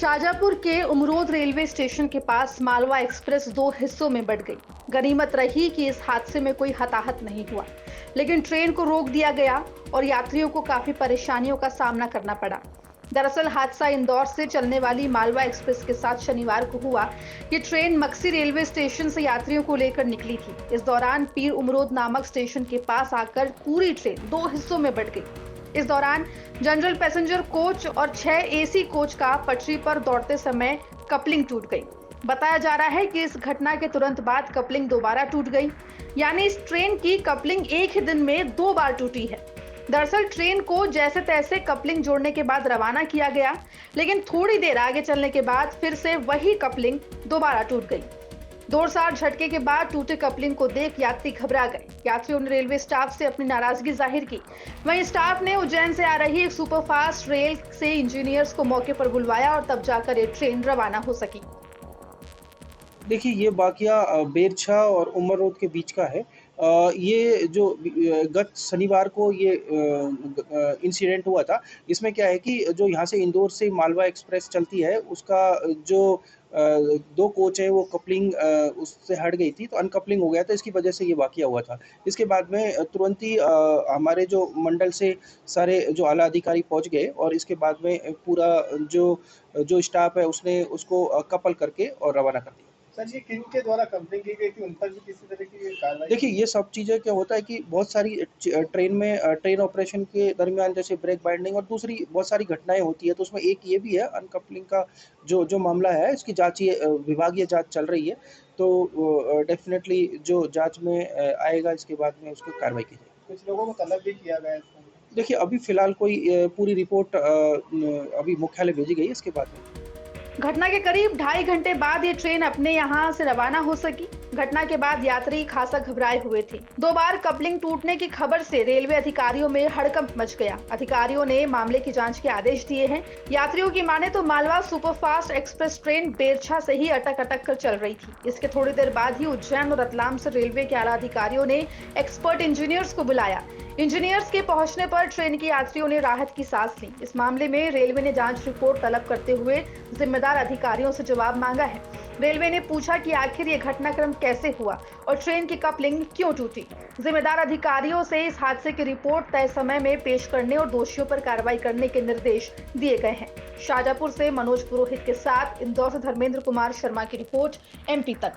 शाजापुर के उमरोद railway station के पास Malwa express दो हिस्सों में बंट गई। गनीमत रही कि इस हादसे में कोई हताहत नहीं हुआ, लेकिन ट्रेन को रोक दिया गया और यात्रियों को काफी परेशानियों का सामना करना पड़ा। दरअसल हादसा इंदौर से चलने वाली मालवा एक्सप्रेस के साथ शनिवार को हुआ। ये ट्रेन मक्सी रेलवे स्टेशन से यात्रियों को लेकर निकली थी। इस दौरान पीर उमरोद नामक स्टेशन के पास आकर पूरी ट्रेन दो हिस्सों में बंट गई। इस दौरान जनरल पैसेंजर कोच और 6 एसी कोच का पटरी पर दौड़ते समय कपलिंग टूट गई। बताया जा रहा है कि इस घटना के तुरंत बाद कपलिंग दोबारा टूट गई, यानी इस ट्रेन की कपलिंग एक ही दिन में 2 बार टूटी है। दरअसल ट्रेन को जैसे तैसे कपलिंग जोड़ने के बाद रवाना किया गया, लेकिन थोड़ी देर आगे चलने के बाद फिर से वही कपलिंग दोबारा टूट गई। जोरदार झटके के बाद टूटे कपलिंग को देख यात्री घबरा गए। यात्रियों ने रेलवे स्टाफ से अपनी नाराजगी जाहिर की। वहीं स्टाफ ने उज्जैन से आ रही एक सुपरफास्ट रेल से इंजीनियर्स को मौके पर बुलवाया और तब जाकर ये ट्रेन रवाना हो सकी। देखिए, ये वाक़या बेरछा और उमर रोड के बीच का है। ये जो गत शनिवार को ये इंसिडेंट हुआ था, इसमें क्या है कि जो यहाँ से इंदौर से मालवा एक्सप्रेस चलती है, उसका जो 2 कोच हैं, वो कपलिंग उससे हट गई थी, तो अनकपलिंग हो गया था, इसकी वजह से ये वाक़या हुआ था। इसके बाद में तुरंत ही हमारे जो मंडल से सारे जो आला अधिकारी पहुँच गए और इसके बाद में पूरा जो स्टाफ है, उसने उसको कपल करके और रवाना कर दिया। सर, ये किनके द्वारा कंप्लेंट की गई थी? उन पर भी किसी तरह की कार्रवाई? देखिए, ये सब चीज़ें क्या होता है कि बहुत सारी ट्रेन ऑपरेशन के दरमियान जैसे ब्रेक बाइंडिंग और दूसरी बहुत सारी घटनाएँ होती है, तो उसमें एक ये भी है अनकपलिंग का जो मामला है, इसकी विभागीय जाँच चल रही है। तो डेफ़िनेटली जो जाँच में आएगा, इसके बाद में उसकी कार्रवाई की जाएगी। कुछ लोगों को तलब भी किया गया है इसमें? देखिए, अभी फ़िलहाल कोई पूरी रिपोर्ट अभी मुख्यालय भेजी गई है, इसके बाद में। घटना के करीब 2.5 घंटे बाद ये ट्रेन अपने यहाँ से रवाना हो सकी। घटना के बाद यात्री खासा घबराए हुए थे। 2 बार कपलिंग टूटने की खबर से रेलवे अधिकारियों में हड़कंप मच गया। अधिकारियों ने मामले की जांच के आदेश दिए हैं। यात्रियों की माने तो Malwa superfast express train Berchha से ही अटक कर चल रही थी। इसके थोड़ी देर बाद ही उज्जैन और रतलाम से रेलवे के आला अधिकारियों ने एक्सपर्ट इंजीनियर्स को बुलाया। इंजीनियर्स के पहुंचने पर ट्रेन के यात्रियों ने राहत की सांस ली। इस मामले में रेलवे ने जांच रिपोर्ट तलब करते हुए जिम्मेदार अधिकारियों से जवाब मांगा है। रेलवे ने पूछा कि आखिर ये घटनाक्रम कैसे हुआ और ट्रेन की कपलिंग क्यों टूटी। जिम्मेदार अधिकारियों से इस हादसे की रिपोर्ट तय समय में पेश करने और दोषियों पर कार्रवाई करने के निर्देश दिए गए हैं। शाजापुर से मनोज पुरोहित के साथ इंदौर से धर्मेंद्र कुमार शर्मा की रिपोर्ट, MP तक।